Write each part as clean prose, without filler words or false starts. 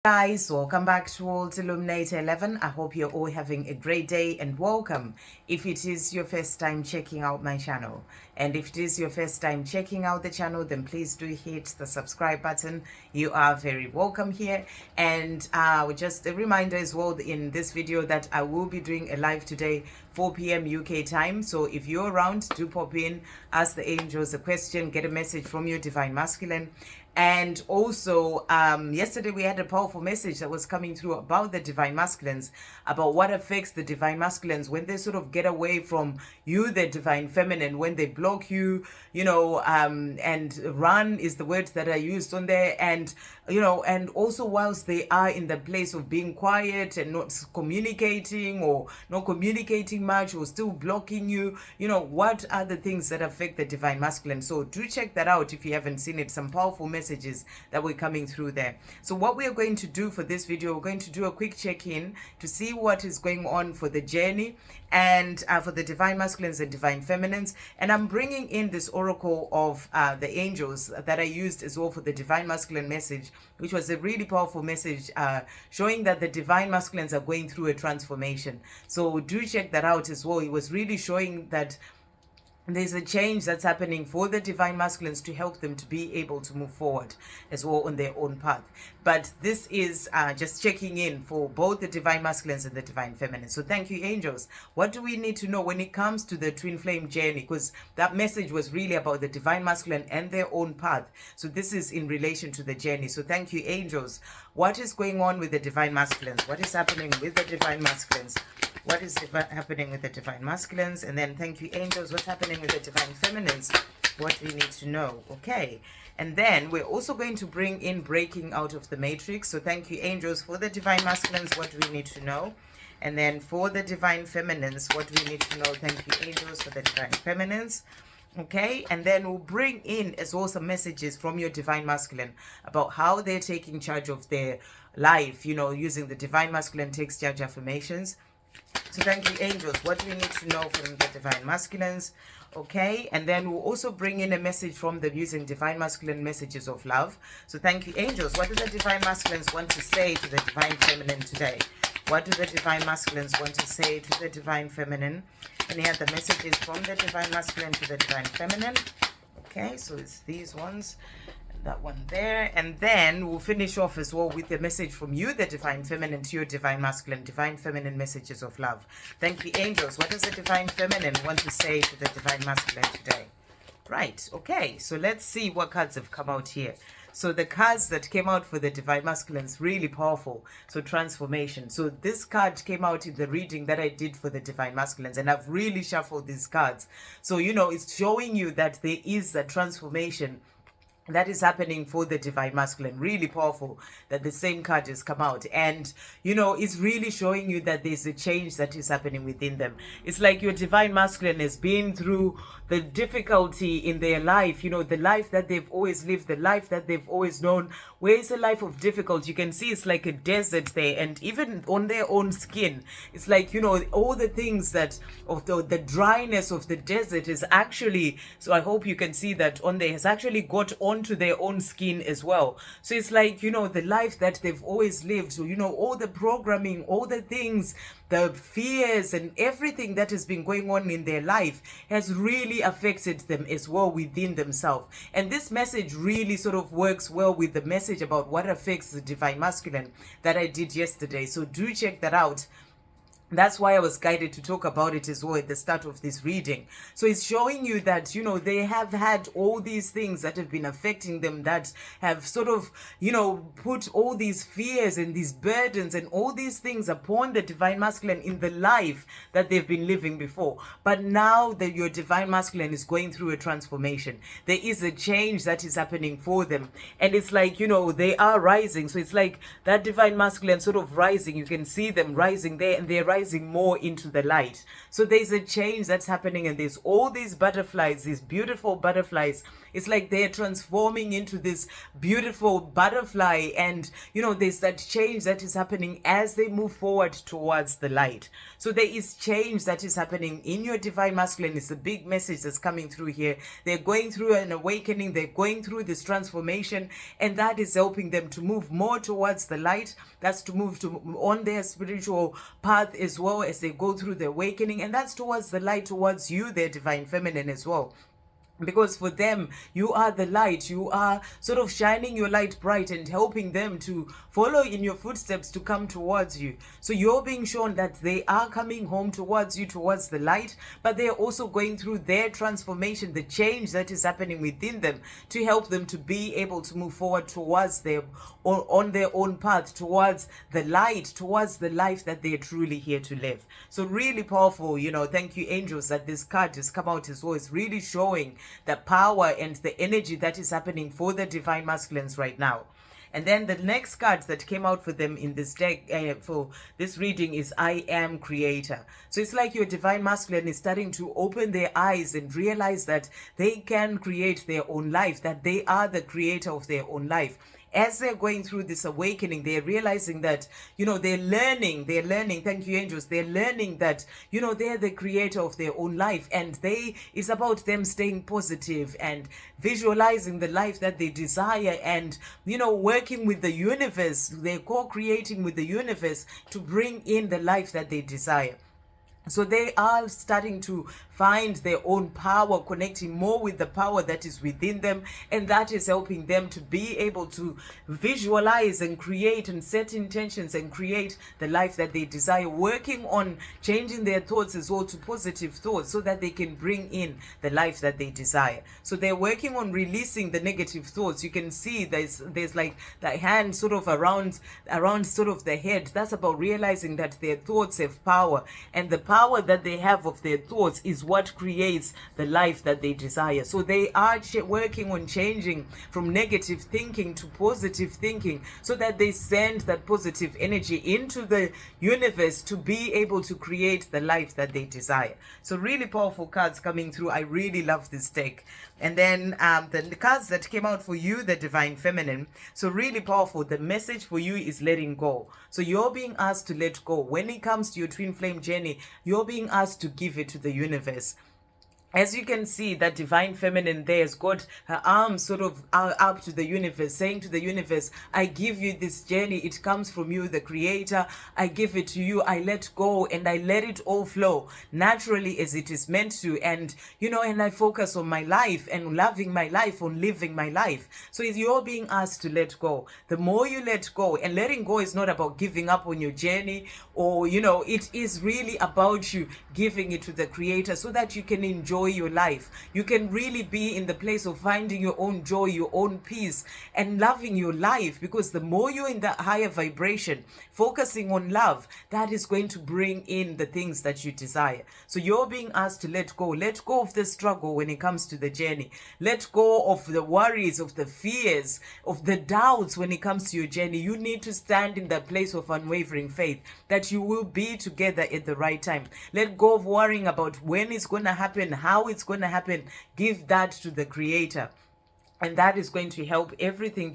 Guys, welcome back to World Illuminator 11. I hope you're all having a great day and welcome if it is your first time checking out my channel. And if it is your first time checking out the channel, then please do hit the subscribe button. You are very welcome here. And just a reminder as well in this video that I will be doing a live today, 4 p.m. UK time. So if you're around, do pop in, ask the angels a question, get a message from your divine masculine. And also, yesterday we had a powerful message that was coming through about the divine masculines, about what affects the divine masculines when they sort of get away from you, the divine feminine, when they block you, and run is the words that are used on there. And, and also whilst they are in the place of being quiet and not communicating or not communicating much or still blocking you, what are the things that affect the divine masculine? So do check that out if you haven't seen it. Some powerful messages that were coming through there. So what we are going to do for this video, we're going to do a quick check-in to see what is going on for the journey and for the divine masculines and divine feminines. And I'm bringing in this oracle of the angels that I used as well for the divine masculine message, which was a really powerful message showing that the divine masculines are going through a transformation. So do check that out as well. It was really showing that there's a change that's happening for the divine masculines to help them to be able to move forward as well on their own path. But this is just checking in for both the divine masculines and the divine feminines. So thank you, angels. What do we need to know when it comes to the twin flame journey? Because that message was really about the divine masculine and their own path. So this is in relation to the journey. So thank you, angels. What is going on with the divine masculines? What is happening with the divine masculines? What is happening with the divine masculines? And then thank you, angels. What's happening with the divine feminines? What we need to know. Okay. And then we're also going to bring in breaking out of the matrix. So thank you, angels, for the divine masculines. What do we need to know? And then for the divine feminines, what do we need to know? Thank you, angels, for the divine feminines. Okay, and then we'll bring in as well some messages from your divine masculine about how they're taking charge of their life, using the divine masculine takes charge affirmations. So thank you, angels. What do we need to know from the divine masculines? Okay, and then we'll also bring in a message from them using divine masculine messages of love. So thank you, angels. What do the divine masculines want to say to the divine feminine today? What do the divine masculines want to say to the divine feminine? Any other messages from the divine masculine to the divine feminine? Okay, so it's these ones. That one there, and then we'll finish off as well with a message from you, the divine feminine, to your divine masculine, divine feminine messages of love. Thank you, angels. What does the divine feminine want to say to the divine masculine today? Right, okay, so let's see what cards have come out here. So the cards that came out for the divine masculines, really powerful. So transformation. So this card came out in the reading that I did for the divine masculines, and I've really shuffled these cards. So, it's showing you that there is a transformation that is happening for the divine masculine. Really powerful that the same card has come out, and it's really showing you that there's a change that is happening within them. It's like your divine masculine has been through the difficulty in their life, the life that they've always lived, the life that they've always known. Where is a life of difficulty? You can see it's like a desert there, and even on their own skin, it's like all the things that of the dryness of the desert is actually, so I hope you can see that on there, has actually got onto their own skin as well. So it's like the life that they've always lived. So all the programming, all the things, the fears and everything that has been going on in their life has really affected them as well within themselves. And this message really sort of works well with the message about what affects the divine masculine that I did yesterday. So do check that out. That's why I was guided to talk about it as well at the start of this reading. So it's showing you that, they have had all these things that have been affecting them that have sort of, put all these fears and these burdens and all these things upon the divine masculine in the life that they've been living before. But now that your divine masculine is going through a transformation, there is a change that is happening for them. And it's like, they are rising. So it's like that divine masculine sort of rising. You can see them rising there, and they're rising visualizing more into the light. So there's a change that's happening, and there's all these butterflies, these beautiful butterflies. It's like they're transforming into this beautiful butterfly, and there's that change that is happening as they move forward towards the light. So there is change that is happening in your divine masculine. It's a big message that's coming through here. They're going through an awakening, they're going through this transformation, and that is helping them to move more towards the light. That's to move on their spiritual path as well as they go through the awakening, and that's towards the light, towards you, their divine feminine as well. Because for them, you are the light. You are sort of shining your light bright and helping them to follow in your footsteps to come towards you. So you're being shown that they are coming home towards you, towards the light, but they're also going through their transformation, the change that is happening within them, to help them to be able to move forward towards on their own path, towards the light, towards the life that they're truly here to live. So really powerful, thank you, angels, that this card has come out as well. It's really showing the power and the energy that is happening for the divine masculines right now. And then the next cards that came out for them in this deck, for this reading, is I am creator. So it's like your divine masculine is starting to open their eyes and realize that they can create their own life, that they are the creator of their own life. As they're going through this awakening, they're realizing that, they're learning, thank you, angels, they're learning that, they're the creator of their own life, and it's about them staying positive and visualizing the life that they desire, and, working with the universe. They're co-creating with the universe to bring in the life that they desire. So they are starting to find their own power, connecting more with the power that is within them, and that is helping them to be able to visualize and create and set intentions and create the life that they desire, working on changing their thoughts as well to positive thoughts so that they can bring in the life that they desire. So they're working on releasing the negative thoughts. You can see there's like the hand sort of around sort of the head. That's about realizing that their thoughts have power, and the power that they have of their thoughts is what creates the life that they desire. So they are working on changing from negative thinking to positive thinking so that they send that positive energy into the universe to be able to create the life that they desire. So really powerful cards coming through. I really love this deck. And then the cards that came out for you, the divine feminine. So really powerful. The message for you is letting go. So you're being asked to let go. When it comes to your twin flame journey, you're being asked to give it to the universe. As you can see, that divine feminine there has got her arms sort of up to the universe, saying to the universe, I give you this journey. It comes from you, the creator. I give it to you. I let go and I let it all flow naturally as it is meant to. And, and I focus on my life and loving my life, on living my life. So you're being asked to let go. The more you let go, and letting go is not about giving up on your journey, or, it is really about you giving it to the creator so that you can enjoy your life. You can really be in the place of finding your own joy, your own peace, and loving your life, because the more you're in that higher vibration, focusing on love, that is going to bring in the things that you desire. So you're being asked to let go of the struggle when it comes to the journey. Let go of the worries, of the fears, of the doubts when it comes to your journey. You need to stand in that place of unwavering faith that you will be together at the right time. Let go of worrying about when it's going to happen, how it's going to happen. Give that to the creator. And that is going to help everything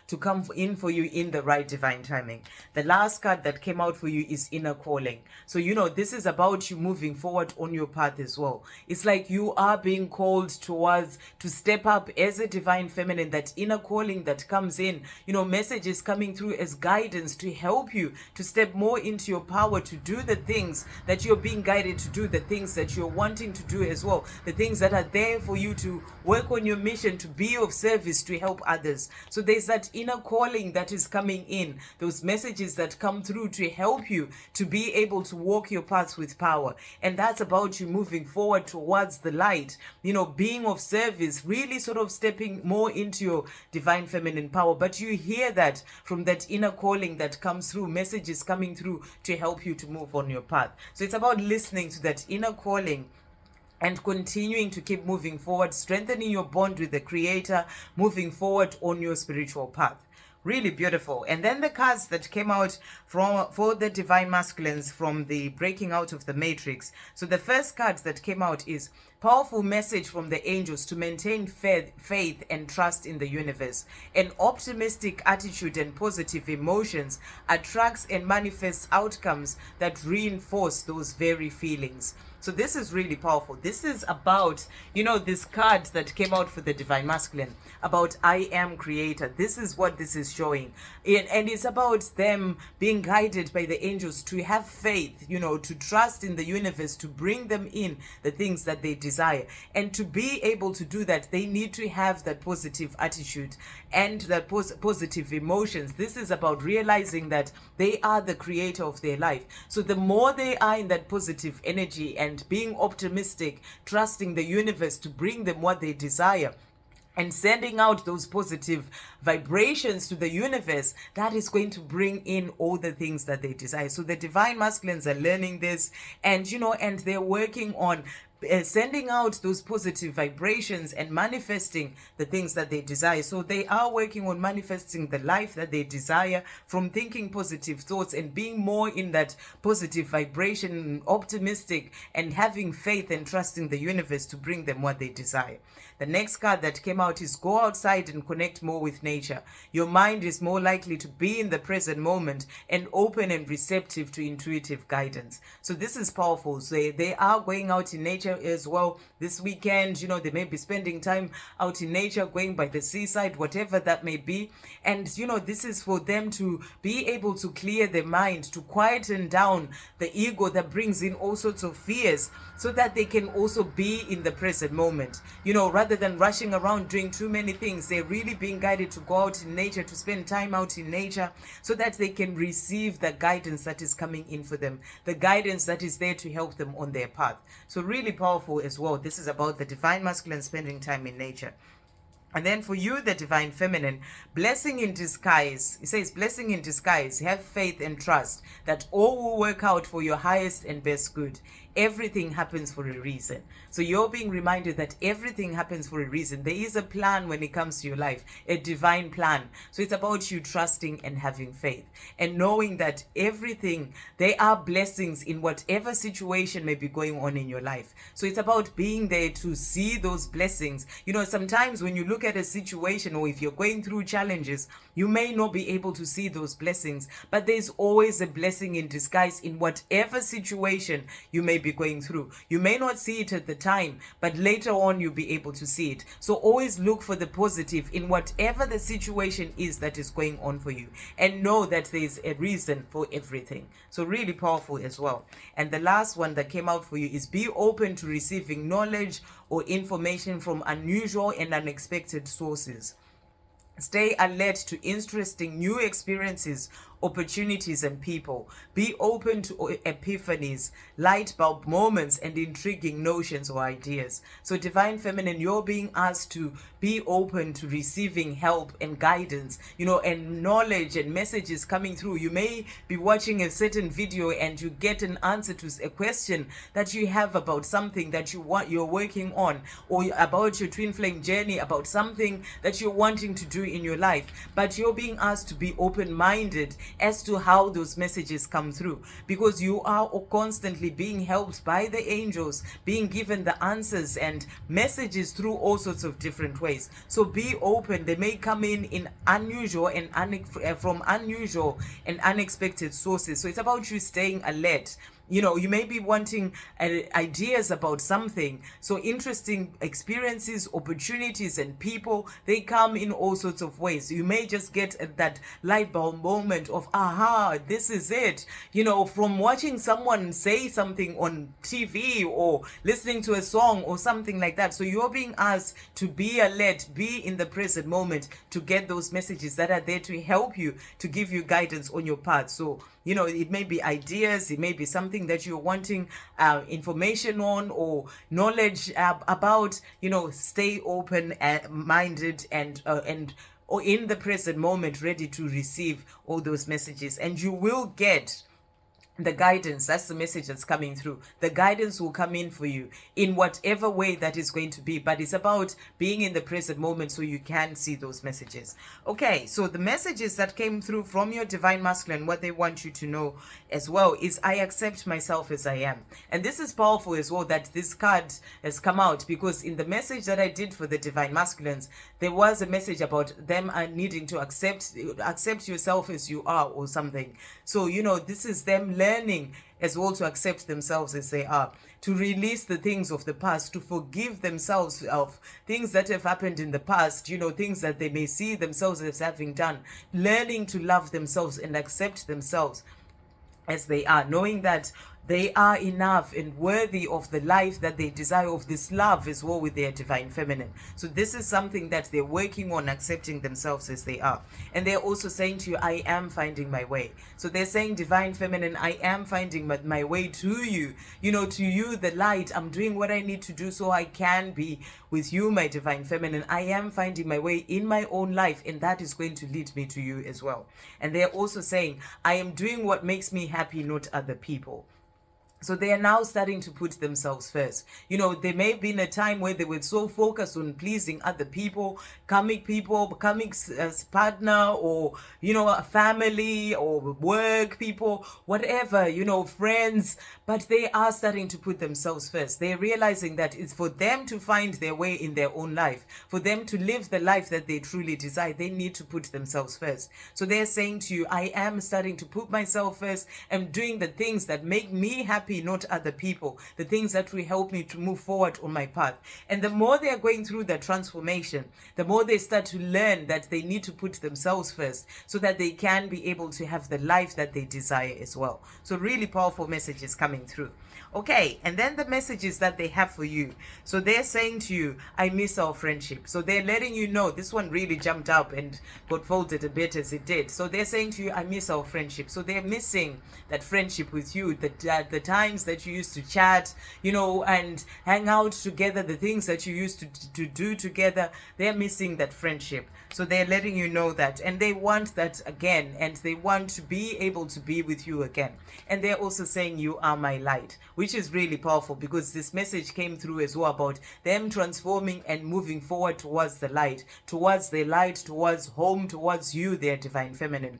to come in for you in the right divine timing. The last card that came out for you is inner calling. So, this is about you moving forward on your path as well. It's like you are being called to step up as a divine feminine, that inner calling that comes in, messages coming through as guidance to help you to step more into your power, to do the things that you're being guided to do, the things that you're wanting to do as well, the things that are there for you to work on your mission, to be of service, to help others. So there's that inner calling that is coming in, those messages that come through to help you to be able to walk your path with power. And that's about you moving forward towards the light, being of service, really sort of stepping more into your divine feminine power. But you hear that from that inner calling that comes through, messages coming through to help you to move on your path. So it's about listening to that inner calling and continuing to keep moving forward, strengthening your bond with the creator, moving forward on your spiritual path. Really beautiful. And then the cards that came out for the divine masculines from the breaking out of the matrix. So the first card that came out is powerful message from the angels to maintain faith and trust in the universe. An optimistic attitude and positive emotions attracts and manifests outcomes that reinforce those very feelings. So this is really powerful. This is about, this card that came out for the divine masculine, about I am creator. This is what this is showing. And it's about them being guided by the angels to have faith, to trust in the universe, to bring them in the things that they desire. And to be able to do that, they need to have that positive attitude and that positive emotions. This is about realizing that they are the creator of their life. So the more they are in that positive energy and being optimistic, trusting the universe to bring them what they desire, and sending out those positive vibrations to the universe, that is going to bring in all the things that they desire. So the divine masculines are learning this, and and they're working on sending out those positive vibrations and manifesting the things that they desire. So they are working on manifesting the life that they desire from thinking positive thoughts and being more in that positive vibration, optimistic, and having faith and trusting the universe to bring them what they desire. The next card that came out is go outside and connect more with nature. Your mind is more likely to be in the present moment and open and receptive to intuitive guidance. So this is powerful. So they are going out in nature as well this weekend. They may be spending time out in nature, going by the seaside, whatever that may be. And this is for them to be able to clear their mind, to quieten down the ego that brings in all sorts of fears, so that they can also be in the present moment. Rather than rushing around doing too many things, they're really being guided to go out in nature, to spend time out in nature, so that they can receive the guidance that is coming in for them, the guidance that is there to help them on their path. So really powerful as well. This is about the divine masculine spending time in nature. And then for you, the divine feminine, blessing in disguise. It says, blessing in disguise, have faith and trust that all will work out for your highest and best good. Everything happens for a reason. So you're being reminded that everything happens for a reason. There is a plan when it comes to your life, a divine plan. So it's about you trusting and having faith and knowing that everything, there are blessings in whatever situation may be going on in your life. So it's about being there to see those blessings. Sometimes when you look at a situation, or if you're going through challenges, you may not be able to see those blessings, but there's always a blessing in disguise in whatever situation you may be going through. You may not see it at the time, but later on you'll be able to see it. So always look for the positive in whatever the situation is that is going on for you, and know that there's a reason for everything. So really powerful as well. And the last one that came out for you is be open to receiving knowledge or information from unusual and unexpected sources. Stay alert to interesting new experiences, opportunities, and people. Be open to epiphanies, light bulb moments, and intriguing notions or ideas. So divine feminine, you're being asked to be open to receiving help and guidance, and knowledge and messages coming through. You may be watching a certain video and you get an answer to a question that you have about something that you're working on, or about your twin flame journey, about something that you're wanting to do in your life. But you're being asked to be open-minded as to how those messages come through, because you are constantly being helped by the angels, being given the answers and messages through all sorts of different ways. So be open. They may come in unusual and from unusual and unexpected sources. So it's about you staying alert. You may be wanting ideas about something. So interesting experiences, opportunities, and people, they come in all sorts of ways. You may just get that light bulb moment of, aha, this is it. From watching someone say something on TV or listening to a song or something like that. So you're being asked to be alert, be in the present moment, to get those messages that are there to help you, to give you guidance on your path. So it may be ideas, it may be something that you're wanting information on or knowledge about. Stay open minded and or in the present moment, ready to receive all those messages, and you will get the guidance, that's the message that's coming through. The guidance will come in for you in whatever way that is going to be, but it's about being in the present moment so you can see those messages. Okay, so the messages that came through from your divine masculine, what they want you to know as well is, I accept myself as I am. And this is powerful as well, that this card has come out, because in the message that I did for the divine masculines, there was a message about them needing to accept yourself as you are, or something. So this is them learning as well to accept themselves as they are, to release the things of the past, to forgive themselves of things that have happened in the past, things that they may see themselves as having done, learning to love themselves and accept themselves as they are, knowing that they are enough and worthy of the life that they desire, of this love as well with their divine feminine. So this is something that they're working on, accepting themselves as they are. And they're also saying to you, I am finding my way. So they're saying, divine feminine, I am finding my way to you, to you, the light. I'm doing what I need to do so I can be with you, my divine feminine. I am finding my way in my own life, and that is going to lead me to you as well. And they're also saying, I am doing what makes me happy, not other people. So they are now starting to put themselves first. There may have been a time where they were so focused on pleasing other people, becoming partner, or, a family, or work people, whatever, friends. But they are starting to put themselves first. They're realizing that it's for them to find their way in their own life, for them to live the life that they truly desire. They need to put themselves first. So they're saying to you, I am starting to put myself first. I'm doing the things that make me happy, not other people, the things that will help me to move forward on my path. And the more they are going through the transformation, the more they start to learn that they need to put themselves first so that they can be able to have the life that they desire as well. So really powerful messages coming through. Okay, and then the messages that they have for you. So they're saying to you, I miss our friendship. So they're letting you know, this one really jumped up and got folded a bit as it did. So they're saying to you, I miss our friendship. So they're missing that friendship with you, the times that you used to chat, and hang out together, the things that you used to do together. They're missing that friendship. So they're letting you know that, and they want that again, and they want to be able to be with you again. And they're also saying, you are my light, which is really powerful, because this message came through as well about them transforming and moving forward towards the light, towards home, towards you, their divine feminine.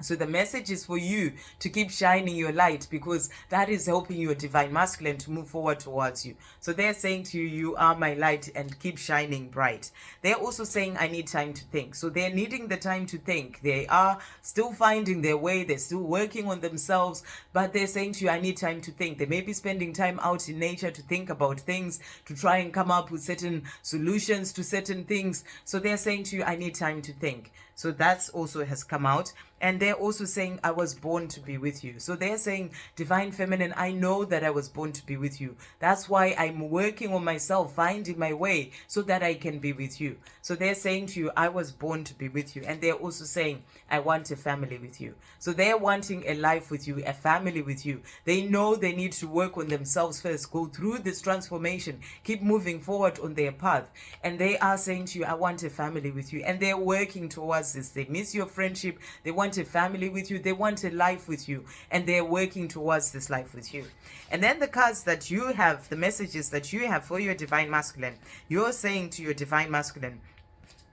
So the message is for you to keep shining your light, because that is helping your divine masculine to move forward towards you. So they're saying to you, you are my light, and keep shining bright. They're also saying, I need time to think. So they're needing the time to think. They are still finding their way. They're still working on themselves, but they're saying to you, I need time to think. They may be spending time out in nature to think about things, to try and come up with certain solutions to certain things. So they're saying to you, I need time to think. So that's also has come out. And they're also saying, I was born to be with you. So they're saying, divine feminine, I know that I was born to be with you. That's why I'm working on myself, finding my way so that I can be with you. So they're saying to you, I was born to be with you. And they're also saying, I want a family with you. So they're wanting a life with you, a family with you. They know they need to work on themselves first, go through this transformation, keep moving forward on their path. And they are saying to you, I want a family with you. And they're working towards this. They miss your friendship. They want a family with you. They want a life with you. And they're working towards this life with you. And then the cards that you have, the messages that you have for your divine masculine, you're saying to your divine masculine,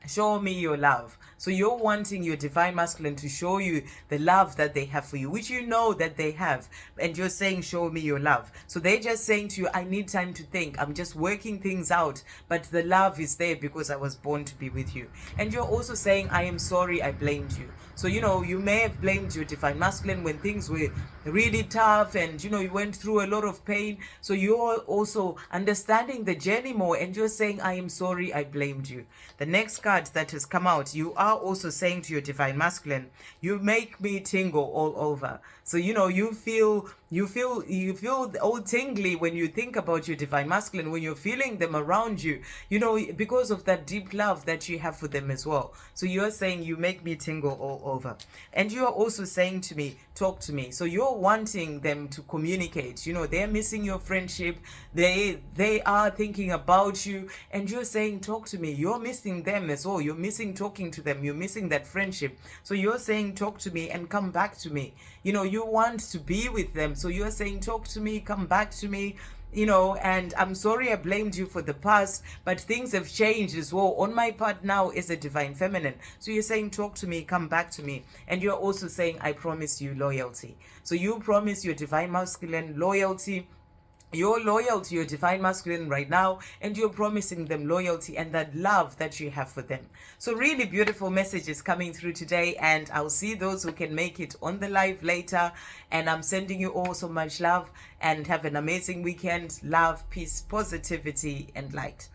show me your love. So you're wanting your divine masculine to show you the love that they have for you, which you know that they have. And you're saying, show me your love. So they're just saying to you, I need time to think. I'm just working things out. But the love is there because I was born to be with you. And you're also saying, I am sorry I blamed you. So, you may have blamed your divine masculine when things were really tough and, you went through a lot of pain. So you're also understanding the journey more, and you're saying, I am sorry I blamed you. The next card that has come out, you are also saying to your divine masculine, you make me tingle all over. So, you feel You feel all tingly when you think about your divine masculine, when you're feeling them around you, because of that deep love that you have for them as well. So you're saying you make me tingle all over. And you're also saying to me, talk to me. So you're wanting them to communicate. They're missing your friendship. They are thinking about you, and you're saying, talk to me. You're missing them as well. You're missing talking to them. You're missing that friendship. So you're saying, talk to me and come back to me. You want to be with them. So you're saying, talk to me, come back to me. And I'm sorry I blamed you for the past, but things have changed as well on my part now as a divine feminine. So you're saying, talk to me, come back to me. And you're also saying, I promise you loyalty. So you promise your divine masculine loyalty. You're loyal to your divine masculine right now, and you're promising them loyalty and that love that you have for them. So really beautiful messages coming through today, and I'll see those who can make it on the live later. And I'm sending you all so much love, and have an amazing weekend. Love, peace, positivity, and light.